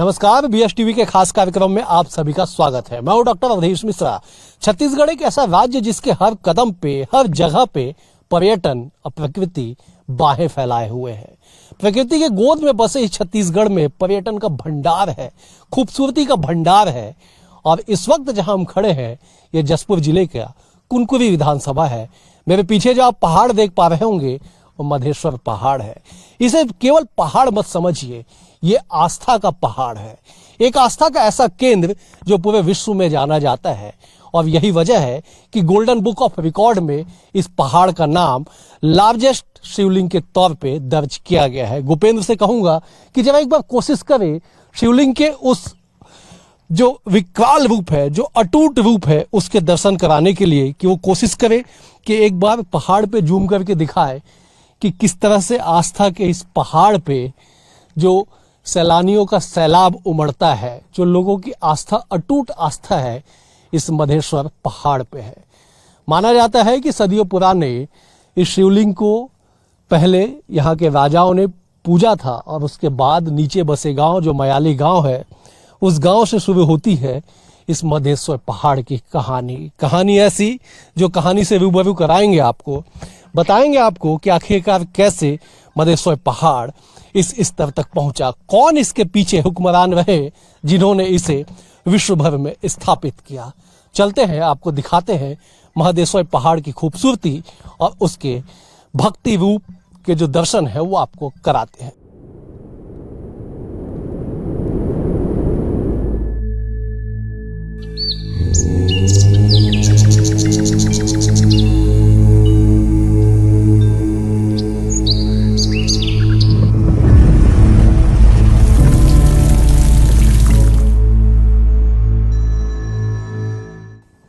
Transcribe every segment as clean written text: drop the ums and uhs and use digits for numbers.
नमस्कार, BS TV के खास कार्यक्रम में आप सभी का स्वागत है। मैं हूं डॉक्टर अवधेश मिश्रा। छत्तीसगढ़ एक ऐसा राज्य जिसके हर कदम पे, हर जगह पे पर्यटन और प्रकृति बाहें फैलाए हुए है। प्रकृति के गोद में बसे इस छत्तीसगढ़ में पर्यटन का भंडार है, खूबसूरती का भंडार है। और इस वक्त जहां हम खड़े हैं, ये जशपुर जिले का कुनकुरी विधानसभा है। मेरे पीछे जो आप पहाड़ देख पा रहे होंगे वो मधेश्वर पहाड़ है। इसे केवल पहाड़ मत समझिए, ये आस्था का पहाड़ है, एक आस्था का ऐसा केंद्र जो पूरे विश्व में जाना जाता है। और यही वजह है कि गोल्डन बुक ऑफ रिकॉर्ड में इस पहाड़ का नाम लार्जेस्ट शिवलिंग के तौर पे दर्ज किया गया है। भूपेंद्र से कहूंगा कि जब एक बार कोशिश करें शिवलिंग के उस जो विकराल रूप है, जो अटूट रूप है, उसके दर्शन कराने के लिए कि वो कोशिश करे कि एक बार पहाड़ पे जूम करके दिखाए कि किस तरह से आस्था के इस पहाड़ पे जो सैलानियों का सैलाब उमड़ता है, जो लोगों की आस्था, अटूट आस्था है, इस मधेश्वर पहाड़ पे है। माना जाता है कि सदियों पुराने इस शिवलिंग को पहले यहाँ के राजाओं ने पूजा था और उसके बाद नीचे बसे गांव, जो मयाली गांव है, उस गांव से शुरू होती है इस मधेश्वर पहाड़ की कहानी ऐसी जो कहानी से रूबरू कराएंगे आपको, बताएंगे आपको कि आखिरकार कैसे मधेश्वर पहाड़ इस स्तर तक पहुंचा, कौन इसके पीछे हुक्मरान रहे जिन्होंने इसे विश्व भर में स्थापित किया। चलते हैं, आपको दिखाते हैं मधेश्वर पहाड़ की खूबसूरती और उसके भक्ति रूप के जो दर्शन है वो आपको कराते हैं।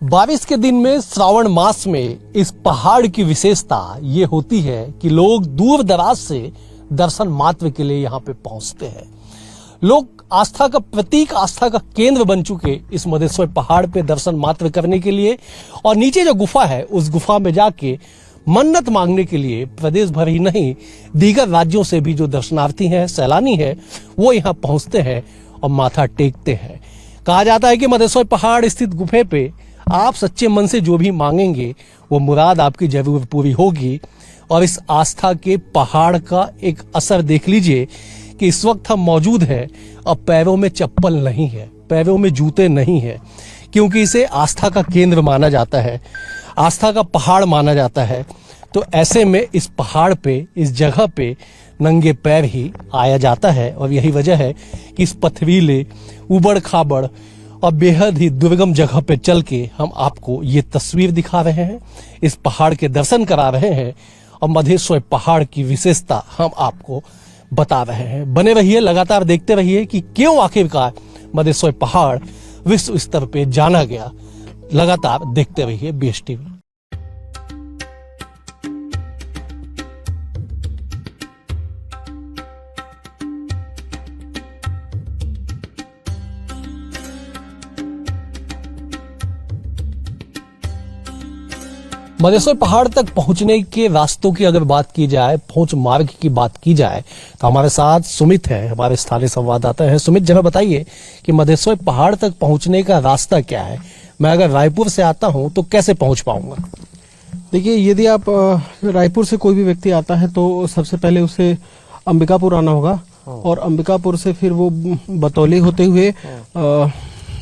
बारिश के दिन में, श्रावण मास में इस पहाड़ की विशेषता ये होती है कि लोग दूर दराज से दर्शन मात्र के लिए यहाँ पे पहुंचते हैं। लोग आस्था का प्रतीक, आस्था का केंद्र बन चुके इस मधेश्वर पहाड़ पे दर्शन मात्र करने के लिए। और नीचे जो गुफा है, उस गुफा में जाके मन्नत मांगने के लिए प्रदेश भर ही नहीं, दीगर राज्यों से भी जो दर्शनार्थी हैं, सैलानी हैं, वो यहाँ पहुंचते हैं और माथा टेकते हैं। कहा जाता है कि मधेश्वर पहाड़ स्थित गुफे पे आप सच्चे मन से जो भी मांगेंगे वो मुराद आपकी जरूर पूरी होगी। और इस आस्था के पहाड़ का एक असर देख लीजिए कि इस वक्त हम मौजूद हैं और पैरों में चप्पल नहीं है, पैरों में जूते नहीं है, क्योंकि इसे आस्था का केंद्र माना जाता है, आस्था का पहाड़ माना जाता है। तो ऐसे में इस पहाड़ पे, इस जगह पे नंगे पैर ही आया जाता है। और यही वजह है कि इस पथरीले, उबड़ खाबड़ और बेहद ही दुर्गम जगह पे चल के हम आपको ये तस्वीर दिखा रहे हैं, इस पहाड़ के दर्शन करा रहे हैं और मधेश्वर पहाड़ की विशेषता हम आपको बता रहे हैं। बने रहिए, लगातार देखते रहिए कि क्यों आखिरकार मधेश्वर पहाड़ विश्व स्तर पे जाना गया। लगातार देखते रहिए बीएस टीवी। मधेश्वर पहाड़ तक पहुंचने के रास्तों की अगर बात की जाए, पहुंच मार्ग की बात की जाए, तो हमारे साथ सुमित है, हमारे स्थानीय संवाददाता है। सुमित, जरा बताइए कि मधेश्वर पहाड़ तक पहुंचने का रास्ता क्या है? मैं अगर रायपुर से आता हूं तो कैसे पहुंच पाऊंगा? देखिए, यदि आप रायपुर से कोई भी व्यक्ति आता है तो सबसे पहले उसे अंबिकापुर आना होगा और अंबिकापुर से फिर वो बतौली होते हुए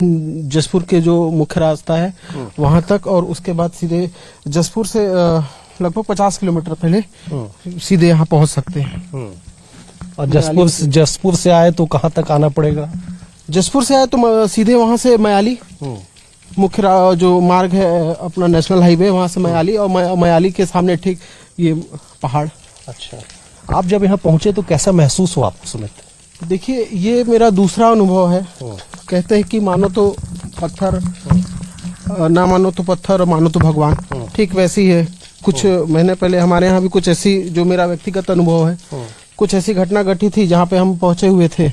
जशपुर के जो मुख्य रास्ता है वहां तक, और उसके बाद सीधे जशपुर से लगभग 50 किलोमीटर पहले सीधे यहाँ पहुंच सकते हैं। और जशपुर से आए तो कहाँ तक आना पड़ेगा? जशपुर से आए तो सीधे वहां से मयाली, मुख्य जो मार्ग है अपना नेशनल हाईवे, वहां से मयाली, और मयाली के सामने ठीक ये पहाड़। अच्छा, आप जब यहाँ पहुंचे तो कैसा महसूस हुआ आपको सुमित? देखिए, ये मेरा दूसरा अनुभव है। कहते हैं कि मानो तो पत्थर, ना मानो तो पत्थर, मानो तो भगवान, ठीक वैसी है। कुछ महीने पहले हमारे यहाँ भी कुछ ऐसी, जो मेरा व्यक्तिगत अनुभव है, कुछ ऐसी घटना घटी थी जहाँ पे हम पहुंचे हुए थे,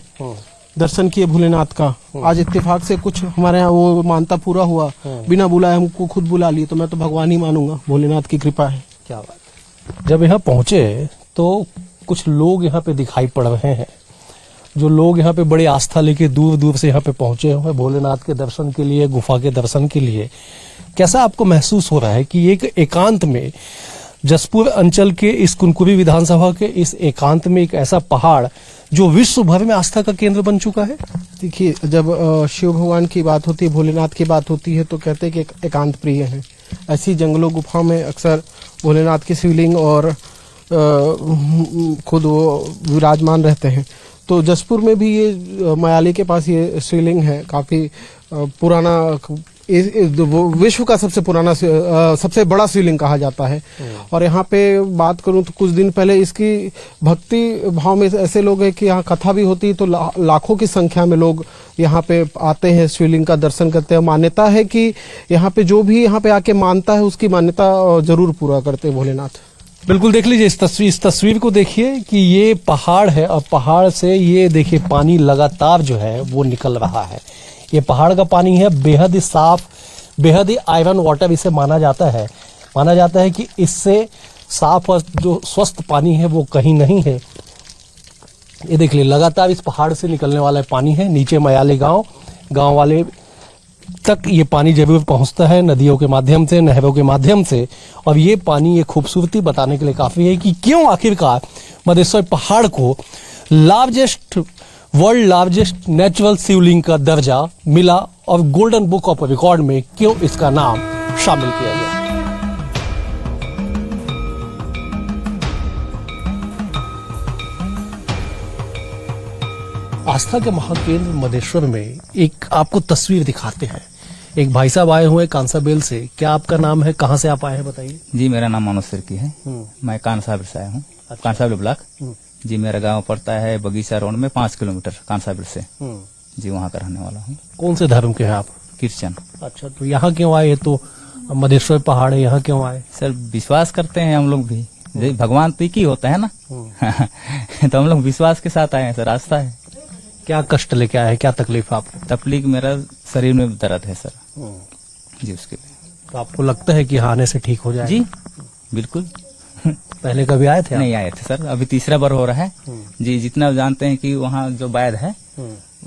दर्शन किए भोलेनाथ का। आज इत्तेफाक से कुछ हमारे यहाँ वो मानता पूरा हुआ, बिना बुलाए हमको खुद बुला लिए, तो मैं तो भगवान ही मानूंगा, भोलेनाथ की कृपा है। क्या बात। जब यहाँ पहुंचे तो कुछ लोग यहाँ पे दिखाई पड़ रहे हैं, जो लोग यहाँ पे बड़ी आस्था लेके दूर दूर से यहाँ पे पहुंचे हुए हैं भोलेनाथ के दर्शन के लिए, गुफा के दर्शन के लिए, कैसा आपको महसूस हो रहा है कि एक एकांत में जसपुर अंचल के इस कुनकुरी विधानसभा के इस एकांत में एक ऐसा पहाड़ जो विश्व भर में आस्था का केंद्र बन चुका है? देखिए, जब शिव भगवान की बात होती है, भोलेनाथ की बात होती है, तो कहते हैं कि एकांत प्रिय है। ऐसी जंगलों गुफाओं में अक्सर भोलेनाथ की शिवलिंग और खुद वो विराजमान रहते हैं। तो जसपुर में भी ये मयाली के पास ये शिवलिंग है, काफी पुराना, विश्व का सबसे पुराना सबसे बड़ा शिवलिंग कहा जाता है। और यहाँ पे बात करूं तो कुछ दिन पहले इसकी भक्ति भाव में ऐसे लोग हैं कि यहाँ कथा भी होती है, तो लाखों की संख्या में लोग यहाँ पे आते हैं, शिवलिंग का दर्शन करते हैं। मान्यता है कि यहाँ पे जो भी यहाँ पे आके मानता है उसकी मान्यता जरूर पूरा करते हैं भोलेनाथ। बिल्कुल, देख लीजिए इस तस्वीर को देखिए कि ये पहाड़ है और पहाड़ से ये देखिए पानी लगातार जो है वो निकल रहा है। ये पहाड़ का पानी है, बेहद ही साफ, बेहद ही आयरन वाटर इसे माना जाता है। माना जाता है कि इससे साफ और जो स्वस्थ पानी है वो कहीं नहीं है। ये देख लीजिए लगातार इस पहाड़ से निकलने वाला पानी है। नीचे मयाली गांव वाले तक ये पानी जरूर पहुंचता है, नदियों के माध्यम से, नहरों के माध्यम से। और ये पानी ये खूबसूरती बताने के लिए काफी है कि क्यों आखिरकार मधेश्वर पहाड़ को वर्ल्ड लार्जेस्ट नेचुरल शिवलिंग का दर्जा मिला और गोल्डन बुक ऑफ रिकॉर्ड में क्यों इसका नाम शामिल किया गया। आस्था के महाकेंद्र मधेश्वर में एक आपको तस्वीर दिखाते हैं। एक भाई साहब आए हुए कांसाबेल से। क्या आपका नाम है, कहाँ से आप आए हैं बताइए? जी, मेरा नाम मनोज सिरकी है। मैं कांसाबेल से आया हूँ। कांसाबेल ब्लॉक। जी, मेरा गांव पड़ता है बगीचा रोड में 5 किलोमीटर कांसाबेल से। जी, वहाँ का रहने वाला हूँ। कौन से धर्म के हैं आप? क्रिश्चियन। अच्छा, तो यहाँ क्यों आए? तो मधेश्वर पहाड़ है, यहाँ क्यों आए? सर, विश्वास करते हैं हम लोग भी, भगवान तो एक ही होता है ना। तो हम लोग विश्वास के साथ आए हैं सर, आस्था है। क्या कष्ट लेके आए हैं, क्या तकलीफ आपको? तकलीफ मेरा शरीर में दर्द है सर। जी, उसके लिए। तो आपको लगता है कि आने से ठीक हो जाए? जी बिल्कुल। पहले कभी आए थे? नहीं आए थे सर, अभी तीसरा बार हो रहा है। जी, जितना जानते हैं कि वहाँ जो वैद है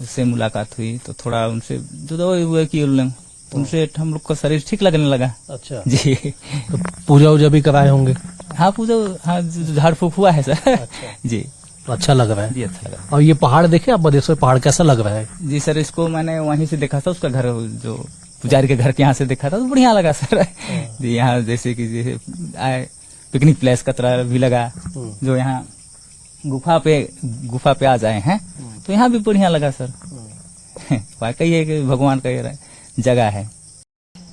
उससे मुलाकात हुई तो थोड़ा उनसे जो दवाई हुआ कि उनसे हम लोग का शरीर ठीक लगने लगा। अच्छा जी। तो पूजा वूजा भी कराए होंगे? हाँ, पूजा, हाँ, झाड़ फूक हुआ है सर। अच्छा। जी, अच्छा लग रहा है? जी, अच्छा लगा। और ये पहाड़ देखे आप, मधेश्वर पहाड़ कैसा लग रहा है? जी सर, इसको मैंने वहीं से देखा था, उसका घर जो पुजारी के घर के यहाँ से देखा था तो बढ़िया लगा सर। जी, यहाँ जैसे कि आए पिकनिक प्लेस का तरह भी लगा। जो यहाँ गुफा पे आ जाए हैं तो यहाँ भी बढ़िया लगा सर। वाकई है कि भगवान का ये जगह है।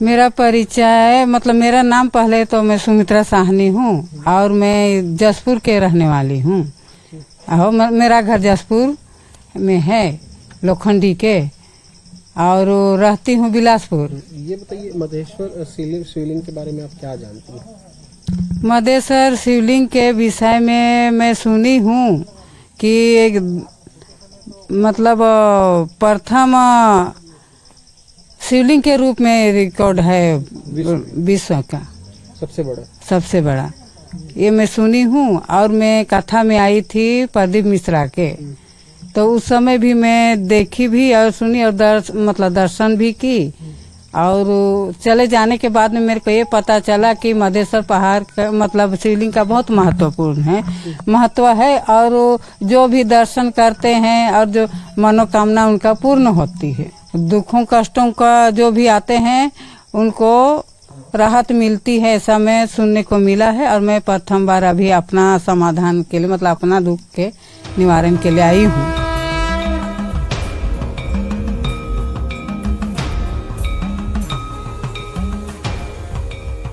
मेरा परिचय, मतलब मेरा नाम, पहले तो मैं सुमित्रा साहनी हूँ और मैं जसपुर के रहने वाली हूँ। मेरा घर जसपुर में है, लोखंडी के, और रहती हूँ बिलासपुर। ये बताइए, मधेश्वर शिवलिंग के बारे में आप क्या जानते हैं? मधेश्वर शिवलिंग के विषय में मैं सुनी हूँ कि एक मतलब प्रथम शिवलिंग के रूप में रिकॉर्ड है विश्व का सबसे बड़ा। ये मैं सुनी हूँ। और मैं कथा में आई थी प्रदीप मिश्रा के, तो उस समय भी मैं देखी भी और सुनी और दर्शन भी की। और चले जाने के बाद में मेरे को ये पता चला कि मधेश्वर पहाड़ का मतलब शिवलिंग का बहुत महत्व है। और जो भी दर्शन करते हैं और जो मनोकामना उनका पूर्ण होती है, दुखों कष्टों का जो भी आते हैं उनको राहत मिलती है, ऐसा मैं सुनने को मिला है। और मैं प्रथम बार अभी अपना समाधान के लिए, मतलब अपना दुख के निवारण के लिए आई हूँ।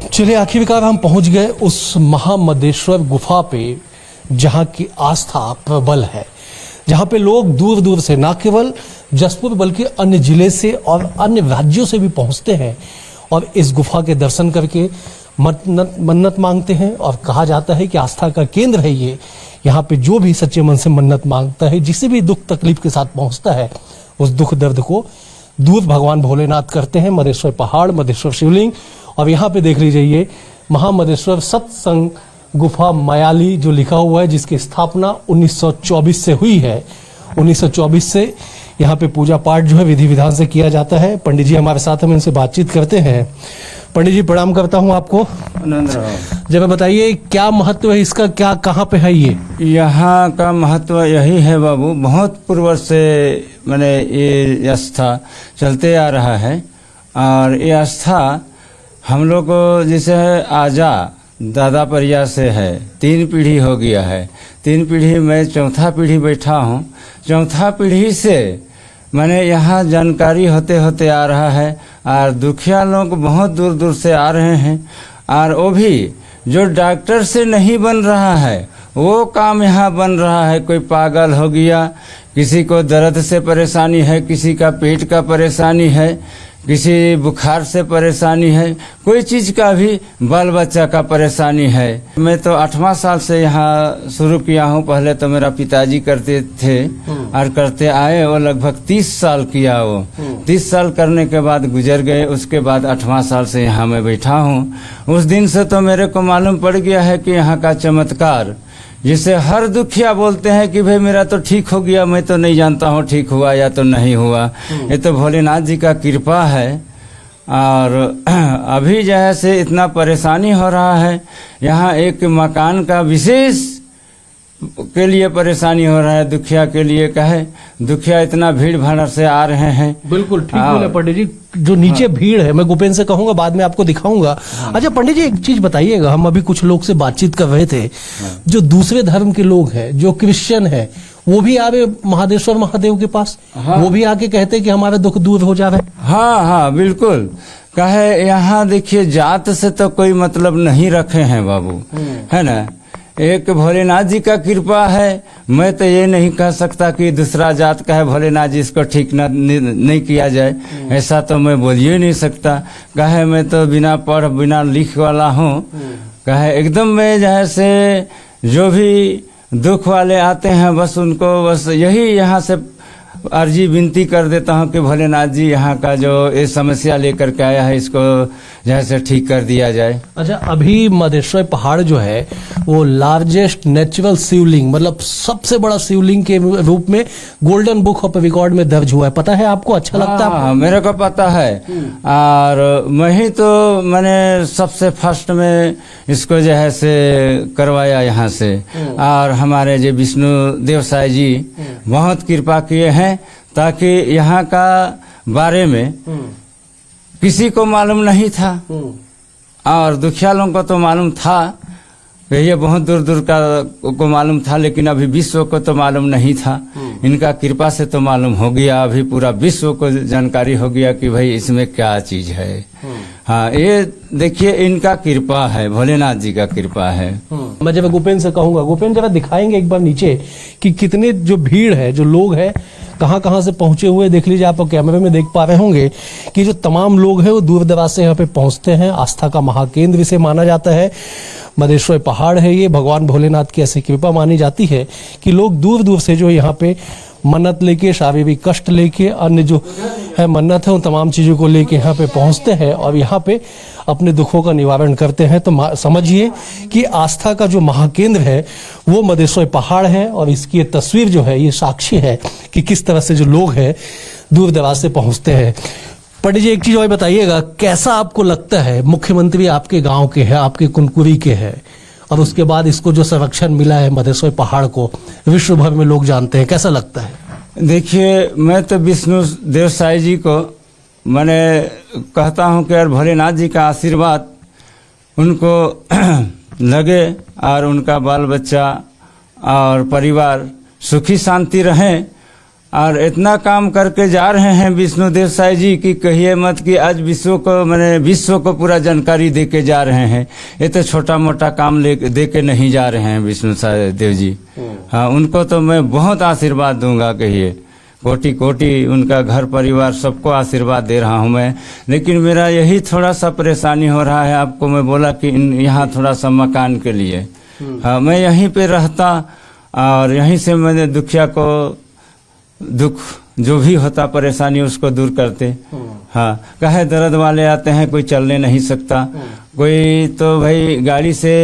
चलिए, आखिरकार हम पहुंच गए उस महामदेश्वर गुफा पे जहां की आस्था प्रबल है, जहां पे लोग दूर दूर से, ना केवल जसपुर बल्कि अन्य जिले से और अन्य राज्यों से भी पहुंचते हैं और इस गुफा के दर्शन करके मन्नत मांगते हैं। और कहा जाता है कि आस्था का केंद्र है ये। यहाँ पे जो भी सच्चे मन से मन्नत मांगता है, जिसे भी दुख तकलीफ के साथ पहुंचता है, उस दुख दर्द को दूर भगवान भोलेनाथ करते हैं। मधेश्वर पहाड़, मधेश्वर शिवलिंग। और यहाँ पे देख लीजिए, ये महामदेश्वर सत्संग गुफा मयाली जो लिखा हुआ है, जिसकी स्थापना 1924 से हुई है। 1924 से यहाँ पे पूजा पाठ जो है विधि विधान से किया जाता है। पंडित जी हमारे साथ, हम इनसे बातचीत करते हैं। पंडित जी प्रणाम करता हूँ आपको। जब बताइए क्या महत्व है इसका, क्या कहाँ पे है ये? यहाँ का महत्व यही है बाबू, बहुत पूर्व से मैंने ये आस्था चलते आ रहा है। और ये आस्था हम लोग को जैसे है आजा दादा परिया से है, 3 पीढ़ी हो गया है। 3 पीढ़ी में चौथा पीढ़ी बैठा हूँ। चौथा पीढ़ी से मैंने यहाँ जानकारी होते होते आ रहा है। और दुखिया लोग बहुत दूर दूर से आ रहे हैं। और वो भी जो डॉक्टर से नहीं बन रहा है वो काम यहाँ बन रहा है। कोई पागल हो गया, किसी को दर्द से परेशानी है, किसी का पेट का परेशानी है, किसी बुखार से परेशानी है, कोई चीज का भी बाल बच्चा का परेशानी है। मैं तो 8वां साल से यहाँ शुरू किया हूँ। पहले तो मेरा पिताजी करते थे और करते आए, वो लगभग 30 साल किया। वो 30 साल करने के बाद गुजर गए। उसके बाद 8वां साल से यहाँ मैं बैठा हूँ। उस दिन से तो मेरे को मालूम पड़ गया है कि यहाँ का चमत्कार, जिसे हर दुखिया बोलते हैं कि भाई मेरा तो ठीक हो गया, मैं तो नहीं जानता हूँ ठीक हुआ या तो नहीं हुआ। ये तो भोलेनाथ जी का कृपा है। और अभी जैसे इतना परेशानी हो रहा है, यहाँ एक मकान का विशेष के लिए परेशानी हो रहा है। दुखिया के लिए कहे, दुखिया इतना भीड़ भाड़ से आ रहे हैं। बिल्कुल ठीक बोले पंडित जी। जो नीचे भीड़ है, मैं गोपेन से कहूंगा, बाद में आपको दिखाऊंगा। अच्छा पंडित जी एक चीज बताइएगा, हम अभी कुछ लोग से बातचीत कर रहे थे, जो दूसरे धर्म के लोग हैं, जो क्रिश्चियन है, वो भी आवे महादेश्वर महादेव के पास। वो भी आके कहते हैं कि हमारा दुख दूर हो जावे। हाँ, बिल्कुल। कहे यहाँ देखिए, जात से तो कोई मतलब नहीं रखे हैं बाबू, है ना। एक भोलेनाथ जी का कृपा है। मैं तो ये नहीं कह सकता कि दूसरा जात का है भोलेनाथ जी इसको ठीक नहीं किया जाए, ऐसा तो मैं बोल ही नहीं सकता। कहे मैं तो बिना पढ़ बिना लिख वाला हूँ। कहे एकदम मैं जैसे जो भी दुख वाले आते हैं बस उनको बस यही यहाँ से अर्जी विनती कर देता हूँ कि भोलेनाथ जी यहाँ का जो ये समस्या लेकर के आया है इसको जैसे ठीक कर दिया जाए। अच्छा अभी मधेश्वर पहाड़ जो है वो लार्जेस्ट नेचुरल शिवलिंग, मतलब सबसे बड़ा शिवलिंग के रूप में गोल्डन बुक ऑफ रिकॉर्ड में दर्ज हुआ है। पता है आपको? अच्छा लगता है? हाँ, मेरे को पता है। और मैं ही तो मैंने सबसे फर्स्ट में इसको जो है से करवाया यहाँ से। और हमारे जो विष्णु देव साई जी बहुत कृपा किए हैं, ताकि यहाँ का बारे में किसी को मालूम नहीं था। और दुखिया लोगों को तो मालूम था, ये बहुत दूर दूर का को मालूम था, लेकिन अभी विश्व को तो मालूम नहीं था। इनका कृपा से तो मालूम हो गया, अभी पूरा विश्व को जानकारी हो गया कि भाई इसमें क्या चीज है। हाँ, ये देखिए इनका कृपा है, भोलेनाथ जी का कृपा है। मैं जब गोपेन से कहूंगा, गोपेन जरा दिखाएंगे एक बार नीचे कि कितने जो भीड़ है, जो लोग हैं, कहाँ कहाँ से पहुंचे हुए। देख लीजिए, आप कैमरे में देख पा रहे होंगे कि जो तमाम लोग हैं वो दूर दराज से यहाँ पे पहुंचते हैं। आस्था का महाकेंद्र इसे माना जाता है। मधेश्वर पहाड़ है ये, भगवान भोलेनाथ की ऐसी कृपा मानी जाती है कि लोग दूर दूर से जो यहाँ पे मन्नत लेके, शारीरिक कष्ट लेके, अन्य जो है मन्नत है उन तमाम चीजों को लेके यहाँ पे पहुंचते हैं और यहाँ पे अपने दुखों का निवारण करते हैं। तो समझिए कि आस्था का जो महाकेंद्र है वो मधेश्वर पहाड़ है। और इसकी ये तस्वीर जो है ये साक्षी है कि किस तरह से जो लोग हैं दूर दराज से पहुंचते हैं। पंडित जी एक चीज और बताइएगा, कैसा आपको लगता है, मुख्यमंत्री आपके गांव के हैं, आपके कुनकुरी के हैं, और उसके बाद इसको जो संरक्षण मिला है मधेश्वर पहाड़ को, विश्व भर में लोग जानते हैं, कैसा लगता है? देखिए, मैं तो विष्णु देव साई जी को मैंने कहता हूँ कि यार भोलेनाथ जी का आशीर्वाद उनको लगे और उनका बाल बच्चा और परिवार सुखी शांति रहें। और इतना काम करके जा रहे हैं विष्णु देव साई जी की कहिए मत कि आज विश्व को पूरा जानकारी दे के जा रहे हैं। ये तो छोटा मोटा काम दे के नहीं जा रहे हैं विष्णु साई देव जी। हाँ, उनको तो मैं बहुत आशीर्वाद दूंगा, कहिए कोटि कोटि उनका घर परिवार सबको आशीर्वाद दे रहा हूँ मैं। लेकिन मेरा यही थोड़ा सा परेशानी हो रहा है, आपको मैं बोला कि यहाँ थोड़ा सा मकान के लिए। हाँ, मैं यहीं पे रहता और यहीं से मैंने दुखिया को दुख जो भी होता परेशानी उसको दूर करते। हाँ, कहे दर्द वाले आते हैं, कोई चलने नहीं सकता, कोई तो भाई गाड़ी से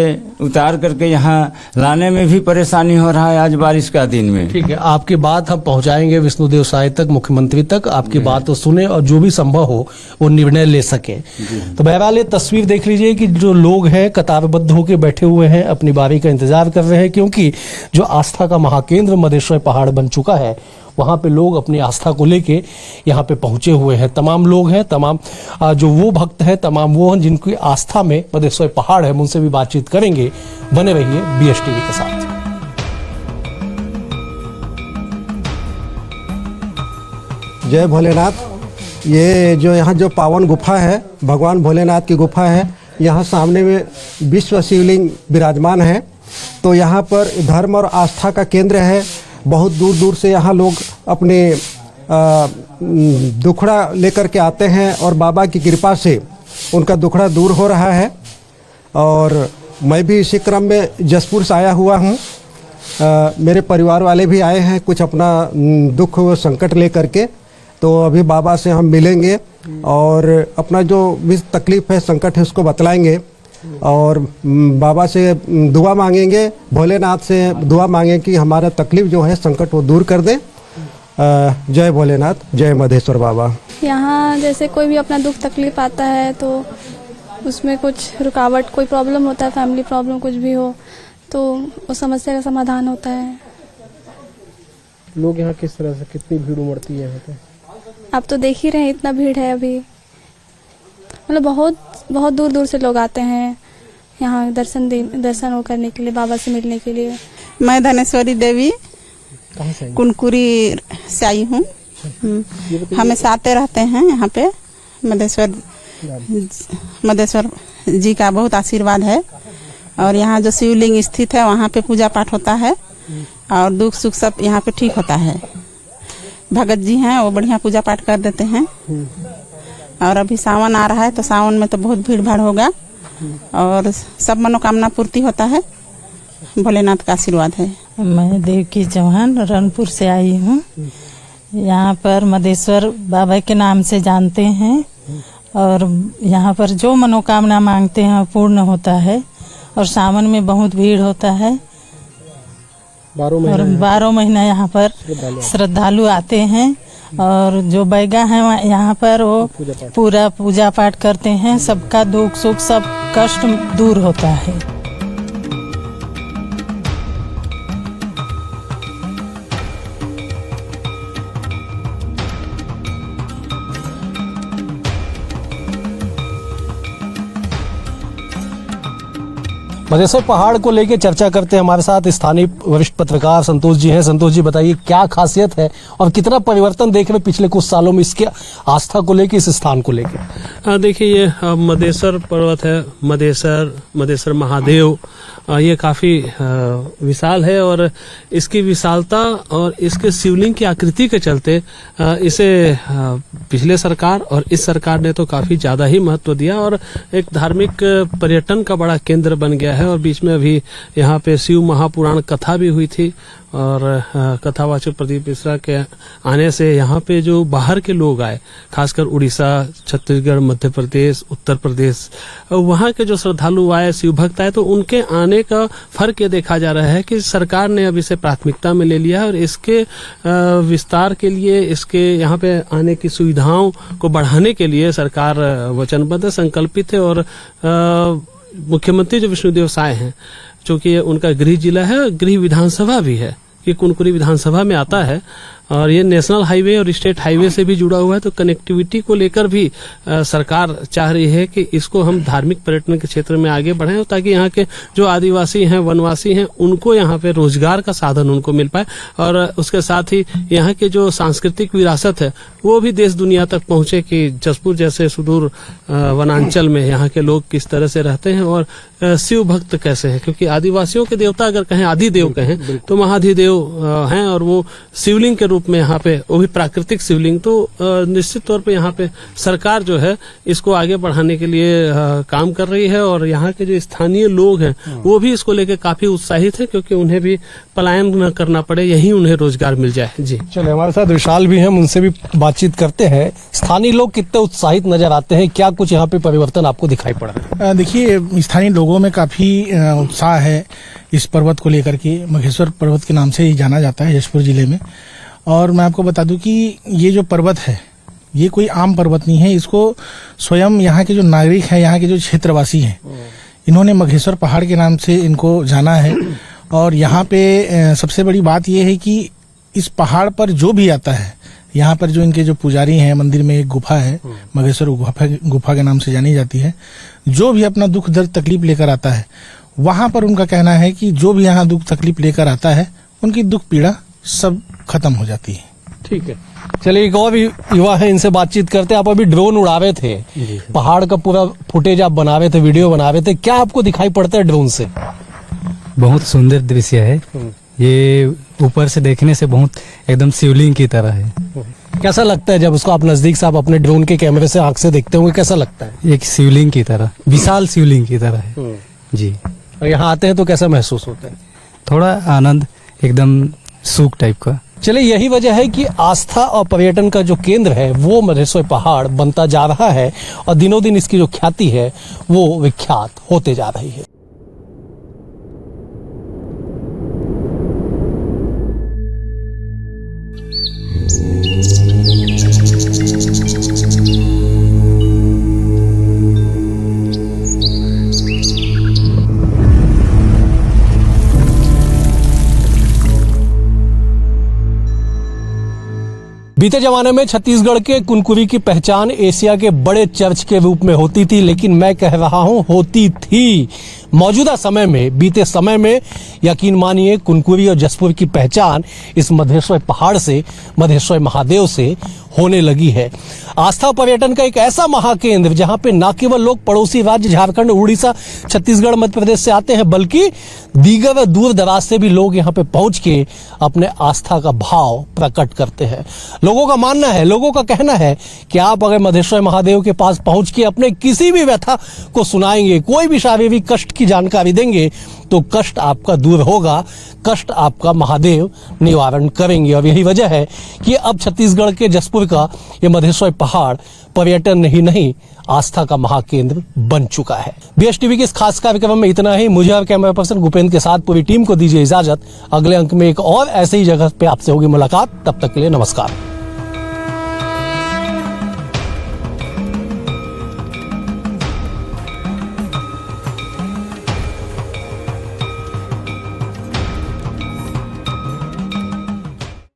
उतार करके यहाँ लाने में भी परेशानी हो रहा है आज बारिश का दिन में। ठीक है, आपकी बात हम पहुंचाएंगे विष्णुदेव साय तक, मुख्यमंत्री तक, आपकी बात तो सुने और जो भी संभव हो वो निर्णय ले सके। तो बहरहाल ये तस्वीर देख लीजिए कि जो लोग हैं कतारबद्ध होकर बैठे हुए हैं, अपनी बारी का इंतजार कर रहे हैं, क्योंकि जो आस्था का महाकेंद्र मधेश्वर पहाड़ बन चुका है, वहां पे लोग अपनी आस्था को लेके यहाँ पे पहुंचे हुए हैं। तमाम लोग हैं, तमाम जो वो भक्त हैं, तमाम वो हैं जिनकी आस्था में मधेश्वर पहाड़ है। उनसे भी बातचीत करेंगे, बने रहिए BSTV के साथ। जय भोलेनाथ। ये जो यहाँ जो पावन गुफा है, भगवान भोलेनाथ की गुफा है, यहाँ सामने में विश्व शिवलिंग विराजमान है। तो यहाँ पर धर्म और आस्था का केंद्र है। बहुत दूर दूर से यहाँ लोग अपने दुखड़ा लेकर के आते हैं और बाबा की कृपा से उनका दुखड़ा दूर हो रहा है। और मैं भी इसी क्रम में जसपुर से आया हुआ हूँ। मेरे परिवार वाले भी आए हैं कुछ अपना दुख संकट लेकर के। तो अभी बाबा से हम मिलेंगे और अपना जो भी तकलीफ है, संकट है, उसको बतलाएंगे और बाबा से दुआ मांगेंगे, भोलेनाथ से दुआ मांगेंगे कि हमारा तकलीफ जो है, संकट वो दूर कर दे। जय भोलेनाथ, जय मधेश्वर बाबा। यहाँ जैसे कोई भी अपना दुख तकलीफ आता है तो उसमें कुछ रुकावट, कोई प्रॉब्लम होता है, फैमिली प्रॉब्लम कुछ भी हो, तो उस समस्या का समाधान होता है। लोग यहाँ किस तरह से, कितनी भीड़ उमड़ती है यहाँ पे? आप तो देख ही रहे हैं, इतना भीड़ है अभी। मतलब बहुत बहुत दूर दूर से लोग आते हैं यहाँ दर्शन करने के लिए, बाबा से मिलने के लिए। मैं धनेश्वरी देवी कुनकुरी से आई हूँ। हमेशा आते रहते हैं यहाँ पे। मधेश्वर जी का बहुत आशीर्वाद है और यहाँ जो शिवलिंग स्थित है वहाँ पे पूजा पाठ होता है और दुख सुख सब यहाँ पे ठीक होता है। भगत जी हैं, वो बढ़िया पूजा पाठ कर देते हैं। और अभी सावन आ रहा है तो सावन में तो बहुत भीड़ भाड़ होगा और सब मनोकामना पूर्ति होता है। भोलेनाथ का आशीर्वाद है। मैं देवकी चौहान रनपुर से आई हूँ। यहाँ पर मधेश्वर बाबा के नाम से जानते हैं और यहाँ पर जो मनोकामना मांगते हैं पूर्ण होता है। और सावन में बहुत भीड़ होता है और 12 महीना यहाँ पर श्रद्धालु आते हैं और जो बैगा है यहाँ पर वो पूरा पूजा पाठ करते हैं। सबका दुख सुख सब कष्ट दूर होता है। मधेश्वर पहाड़ को लेकर चर्चा करते हैं हमारे साथ स्थानीय वरिष्ठ पत्रकार संतोष जी हैं। संतोष जी, बताइए क्या खासियत है और कितना परिवर्तन देख रहे पिछले कुछ सालों में इसके आस्था को लेकर, इस स्थान को लेकर? देखिए, ये मधेश्वर पर्वत है, मधेश्वर महादेव, ये काफी विशाल है और इसकी विशालता और इसके शिवलिंग की आकृति के चलते इसे पिछले सरकार और इस सरकार ने तो काफी ज्यादा ही महत्व दिया और एक धार्मिक पर्यटन का बड़ा केंद्र बन गया है। और बीच में अभी यहाँ पे शिव महापुराण कथा भी हुई थी और कथावाचक प्रदीप मिश्रा के आने से यहाँ पे जो बाहर के लोग आए, खासकर उड़ीसा, छत्तीसगढ़, मध्य प्रदेश, उत्तर प्रदेश, वहाँ के जो श्रद्धालु आए, शिव भक्त आए, तो उनके आने का फर्क ये देखा जा रहा है कि सरकार ने अब इसे प्राथमिकता में ले लिया और इसके विस्तार के लिए, इसके यहाँ पे आने की सुविधाओं को बढ़ाने के लिए सरकार वचनबद्ध, संकल्पित है। और मुख्यमंत्री जो विष्णुदेव साय हैं, चूंकि उनका गृह जिला है, गृह विधानसभा भी है, कि कुनकुरी विधानसभा में आता है और ये नेशनल हाईवे और स्टेट हाईवे से भी जुड़ा हुआ है। तो कनेक्टिविटी को लेकर भी सरकार चाह रही है कि इसको हम धार्मिक पर्यटन के क्षेत्र में आगे बढ़ाएं ताकि यहाँ के जो आदिवासी हैं, वनवासी हैं, उनको यहाँ पे रोजगार का साधन उनको मिल पाए और उसके साथ ही यहाँ के जो सांस्कृतिक विरासत है वो भी देश दुनिया तक पहुंचे कि जसपुर जैसे सुदूर वनांचल में यहाँ के लोग किस तरह से रहते हैं और शिव भक्त कैसे हैं। क्योंकि आदिवासियों के देवता अगर कहें, आदिदेव कहें, तो महाधिदेव हैं और वो शिवलिंग के रूप रूप में यहाँ पे, वो भी प्राकृतिक शिवलिंग, तो निश्चित तौर पे यहाँ पे सरकार जो है इसको आगे बढ़ाने के लिए काम कर रही है। और यहाँ के जो स्थानीय लोग हैं वो भी इसको लेकर काफी उत्साहित है, क्योंकि उन्हें भी पलायन न करना पड़े, यहीं उन्हें रोजगार मिल जाए। जी चलिए, हमारे साथ विशाल भी हैं, उनसे भी बातचीत करते हैं। स्थानीय लोग कितने उत्साहित नजर आते हैं, क्या कुछ यहाँ पे परिवर्तन आपको दिखाई पड़ रहा है? देखिए, स्थानीय लोगों में काफी उत्साह है इस पर्वत को लेकर के। मघेश्वर पर्वत के नाम से ही जाना जाता है जशपुर जिले में। और मैं आपको बता दूं कि ये जो पर्वत है ये कोई आम पर्वत नहीं है। इसको स्वयं यहाँ के जो नागरिक हैं, यहाँ के जो क्षेत्रवासी हैं, इन्होंने मघेश्वर पहाड़ के नाम से इनको जाना है। और यहाँ पे सबसे बड़ी बात यह है कि इस पहाड़ पर जो भी आता है, यहाँ पर जो इनके जो पुजारी हैं, मंदिर में एक गुफा है, मघेश्वर गुफा के नाम से जानी जाती है, जो भी अपना दुख दर्द तकलीफ लेकर आता है, वहां पर उनका कहना है कि जो भी यहाँ दुख तकलीफ लेकर आता है उनकी दुख पीड़ा सब खत्म हो जाती है। ठीक है, चलिए एक और भी युवा है, इनसे बातचीत करते हैं। आप अभी ड्रोन उड़ा रहे थे, पहाड़ का पूरा फुटेज आप बना रहे थे, वीडियो बना रहे थे, क्या आपको दिखाई पड़ता है ड्रोन से? बहुत सुंदर दृश्य है ये, ऊपर से देखने से बहुत एकदम शिवलिंग की तरह है। कैसा लगता है जब उसको आप नजदीक से आप अपने ड्रोन के कैमरे से आंख से देखते होंगे, कैसा लगता है? एक शिवलिंग की तरह, विशाल शिवलिंग की तरह है जी। और यहाँ आते हैं तो कैसा महसूस होता है? थोड़ा आनंद, एकदम सुख टाइप का। चलिए, यही वजह है कि आस्था और पर्यटन का जो केंद्र है वो मधेश्वर पहाड़ बनता जा रहा है और दिनों दिन इसकी जो ख्याति है वो विख्यात होते जा रही है। बीते जमाने में छत्तीसगढ़ के कुनकुरी की पहचान एशिया के बड़े चर्च के रूप में होती थी, लेकिन मैं कह रहा हूं होती थी। मौजूदा समय में, बीते समय में यकीन मानिए कुनकुरी और जशपुर की पहचान इस मधेश्वर पहाड़ से, मधेश्वर महादेव से होने लगी है। आस्था पर्यटन का एक ऐसा महाकेंद्र जहां पे न केवल लोग पड़ोसी राज्य झारखंड, उड़ीसा, छत्तीसगढ़, मध्य प्रदेश से आते हैं, बल्कि दीगर व दूर दराज से भी लोग यहां पे पहुंच के अपने आस्था का भाव प्रकट करते हैं। लोगों का मानना है, लोगों का कहना है कि आप अगर मधेश्वर महादेव के पास पहुंच के अपने किसी भी व्यथा को सुनाएंगे, कोई भी शारीरिक कष्ट की जानकारी देंगे, तो कष्ट आपका दूर होगा, कष्ट आपका महादेव निवारण करेंगे। और यही वजह है कि अब छत्तीसगढ़ के जशपुर का ये मधेश्वर पहाड़ पर्यटन ही नहीं, आस्था का महाकेंद्र बन चुका है। BSTV के इस खास कार्यक्रम में इतना ही। मुझे और कैमरा पर्सन भूपेंद्र के साथ पूरी टीम को दीजिए इजाजत। अगले अंक में एक और ऐसे ही जगह पे आपसे होगी मुलाकात। तब तक के लिए नमस्कार।